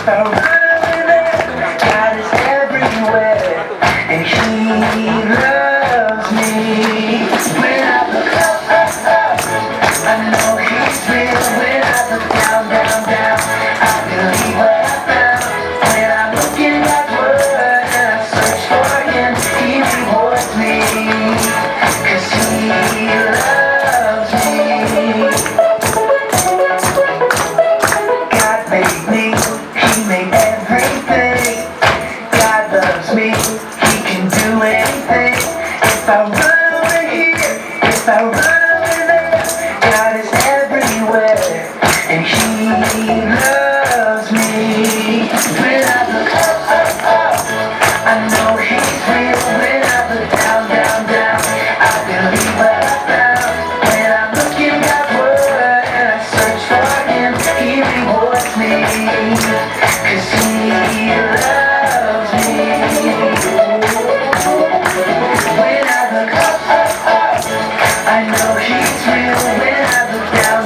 If I run with it, God is everywhere, and He loves me. When I look up, I know He's real. When I look down, I believe what I found. When I'm looking backward and I search for Him, He rewards me, 'cause He loves me. God made me, He made everything. God loves me, He can do anything. If I run over here, if I run over there, God is everywhere, and He loves me. When I look up, I know He's real. When I look down, I believe what I found. When I'm looking backward and I search for Him, He rewards me, 'cause He loves me. When I look up, I know He's real. When I look down,